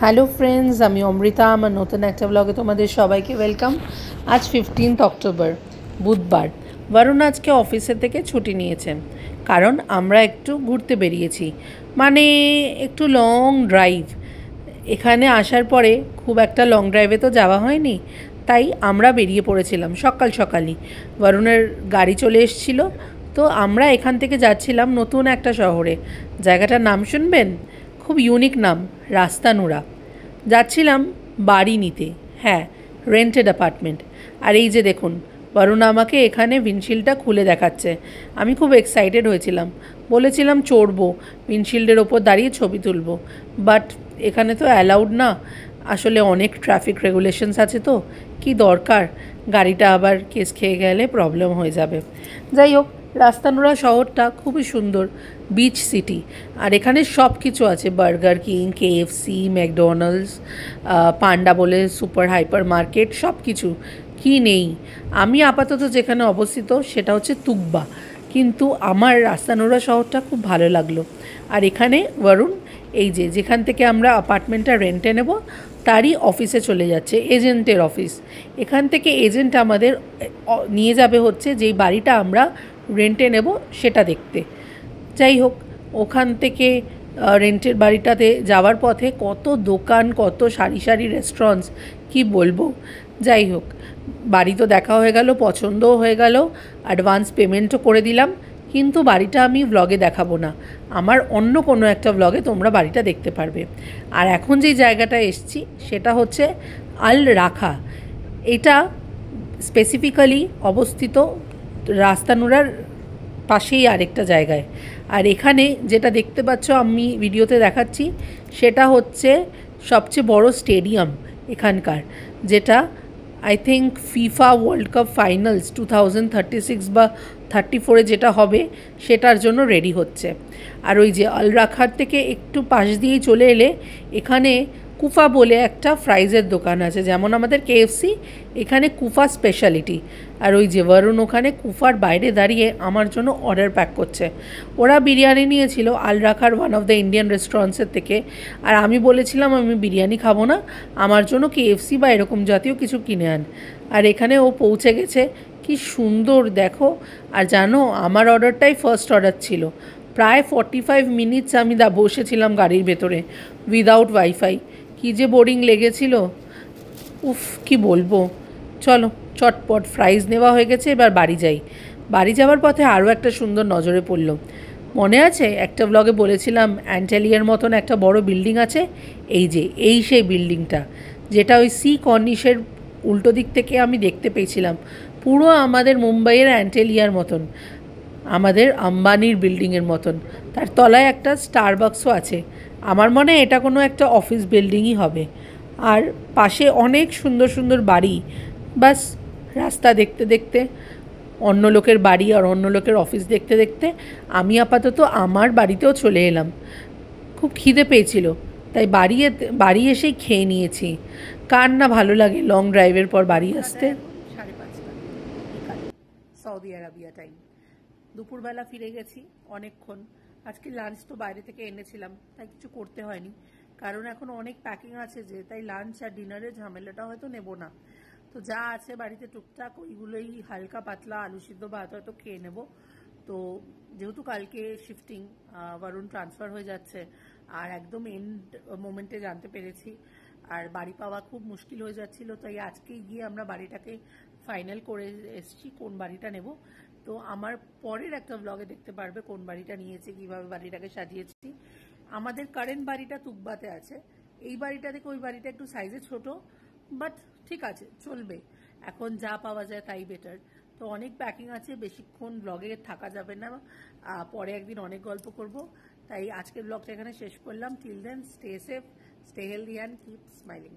Hello friends, আমি অমৃতা। আমার নতুন একটা ব্লগে তোমাদের সবাইকে ওয়েলকাম। আজ 15 অক্টোবর, বুধবার। বরুণ আজকে অফিসের থেকে ছুটি নিয়েছেন, কারণ আমরা একটু ঘুরতে বেরিয়েছি, মানে একটু লং ড্রাইভ। এখানে আসার পরে খুব একটা লং ড্রাইভে তো যাওয়া হয়নি, তাই আমরা বেরিয়ে পড়েছিলাম সকাল সকালই। বরুণের গাড়ি চলে এসেছিলো, তো আমরা এখান থেকে যাচ্ছিলাম নতুন একটা শহরে। জায়গাটার নাম শুনবেন, খুব ইউনিক নাম, রাস্তানুরা। যাচ্ছিলাম বাড়ি নিতে, হ্যাঁ, রেন্টেড অ্যাপার্টমেন্ট। আর এই যে দেখুন, বরুণ আমাকে এখানে উইন্ডশিল্ডটা খুলে দেখাচ্ছে। আমি খুব এক্সাইটেড হয়েছিলাম, বলেছিলাম চড়বো, উইন্ডশিল্ডের ওপর দাঁড়িয়ে ছবি তুলবো, বাট এখানে তো অ্যালাউড না। আসলে অনেক ট্রাফিক রেগুলেশনস আছে, তো কি দরকার, গাড়িটা আবার কেস খেয়ে গেলে প্রবলেম হয়ে যাবে। যাই হোক, রাস্তানুরা শহরটা খুবই সুন্দর, বিচ সিটি। আর এখানে সব কিছু আছে, বার্গার কিং, কেএফসি, ম্যাকডোনাল্ডস, পান্ডা বলে সুপার হাইপার মার্কেট, সব কিছু। কি নেই? আমি আপাতত যেখানে অবস্থিত সেটা হচ্ছে তুকবা, কিন্তু আমার রাস্তানুরা শহরটা খুব ভালো লাগলো। আর এখানে বরুণ এই যে যেখান থেকে আমরা অ্যাপার্টমেন্টটা রেন্টে নেব তারই অফিসে চলে যাচ্ছে, এজেন্টের অফিস। এখান থেকে এজেন্ট আমাদের নিয়ে যাবে হচ্ছে যেই বাড়িটা আমরা রেন্টে নেব সেটা দেখতে। যাই হোক, ওখান থেকে রেন্টের বাড়িটাতে যাওয়ার পথে কত দোকান, কত সারি সারি রেস্টুরেন্টস, কি বলবো। যাই হোক, বাড়ি তো দেখা হয়ে গেল, পছন্দও হয়ে গেল, অ্যাডভান্স পেমেন্টও করে দিলাম। কিন্তু বাড়িটা আমি ব্লগে দেখাবো না, আমার অন্য কোনো একটা ব্লগে তোমরা বাড়িটা দেখতে পারবে। আর এখন যেই জায়গাটায় এসছি সেটা হচ্ছে আল রাখা। এটা স্পেসিফিক্যালি অবস্থিত রাস্তানুরার পাশেই আরেকটা জায়গায়। আর এখানে যেটা দেখতে পাচ্ছ, আমি ভিডিওতে দেখাচ্ছি, সেটা হচ্ছে সবচেয়ে বড় স্টেডিয়াম এখানকার, যেটা I think FIFA world cup finals 2036 বা 34-এ যেটা হবে সেটার জন্য রেডি হচ্ছে। আর ওই যে আল রাখার থেকে একটু পাশ দিয়েই চলে এলে এখানে কুফা বলে একটা ফ্রাইজের দোকান আছে, যেমন আমাদের কেএফসি, এখানে কুফা স্পেশালিটি। আর ওই যে বরুণ ওখানে কুফার বাইরে দাঁড়িয়ে আমার জন্য অর্ডার প্যাক করছে। ওরা বিরিয়ানি নিয়েছিল আল রাখার ওয়ান অফ দ্য ইন্ডিয়ান রেস্টুরেন্টসের থেকে, আর আমি বলেছিলাম আমি বিরিয়ানি খাবো না, আমার জন্য কেএফসি বা এরকম জাতীয় কিছু কিনে আন। আর এখানে ও পৌঁছে গেছে, কি সুন্দর দেখো। আর জানো, আমার অর্ডারটাই ফার্স্ট অর্ডার ছিল। প্রায় 45 মিনিটস আমি বসেছিলাম গাড়ির ভেতরে উইদাউট ওয়াইফাই। কী যে বোরিং লেগেছিল, উফ, কি বলবো। চলো, চটপট ফ্রাইজ নেওয়া হয়ে গেছে, এবার বাড়ি যাই। বাড়ি যাওয়ার পথে আরও একটা সুন্দর নজরে পড়লো। মনে আছে একটা ব্লগে বলেছিলাম অ্যান্টালিয়ার মতন একটা বড় বিল্ডিং আছে? এই যে এই সেই বিল্ডিংটা, যেটা ওই সি কর্নিশের উল্টো দিক থেকে আমি দেখতে পেয়েছিলাম, পুরো আমাদের মুম্বাইয়ের অ্যান্টেলিয়ার মতন, আমাদের আম্বানির বিল্ডিংয়ের মতন। তার তলায় একটা স্টারবাক্সও আছে। আমার মনে হয় এটা কোনো একটা অফিস বিল্ডিংই হবে। আর পাশে অনেক সুন্দর সুন্দর বাড়ি। বাস, রাস্তা দেখতে দেখতে, অন্য লোকের বাড়ি আর অন্য লোকের অফিস দেখতে দেখতে আমি আপাতত আমার বাড়িতেও চলে এলাম। খুব খিদে পেয়েছিল, তাই বাড়ি এসেই খেয়ে নিয়েছি। কার না ভালো লাগে লং ড্রাইভের পর বাড়ি আসতে। 5:30 সৌদি আরবিয়া টাইম। দুপুরবেলা ফিরে গেছি অনেকক্ষণ। আজকে লাঞ্চ তো বাইরে থেকে এনেছিলাম, তাই কিছু করতে হয়নি, কারণ এখন অনেক প্যাকিং আছে, যে তাই লাঞ্চ আর ডিনারের ঝামেলাটা হয়তো নেব না। তো যা আছে বাড়িতে টুকটাক ওইগুলোই, হালকা পাতলা আলু সিদ্ধ ভাত হয়তো খেয়ে নেব। তো যেহেতু কালকে শিফটিং, বরুণ ট্রান্সফার হয়ে যাচ্ছে, আর একদম এন্ড মোমেন্টে জানতে পেরেছি, আর বাড়ি পাওয়া খুব মুশকিল হয়ে যাচ্ছিল, তাই আজকেই গিয়ে আমরা বাড়িটাকে ফাইনাল করে এসেছি কোন বাড়িটা নেব। তো আমার পরের একটা ব্লগে দেখতে পারবে কোন বাড়িটা নিয়েছি, কিভাবে বাড়িটাকে সাজিয়েছি। আমাদের কারেন্ট বাড়িটা তুকবাতে আছে। এই বাড়িটা থেকে ওই বাড়িটা একটু সাইজে ছোট, বাট ঠিক আছে, চলবে। এখন যা পাওয়া যায় তাই বেটার। তো অনেক প্যাকিং আছে, বেশিক্ষণ ব্লগে থাকা যাবে না, পরে একদিন অনেক গল্প করব। তাই আজকের ব্লগটা এখানে শেষ করলাম। Till then, stay safe, stay healthy and keep smiling.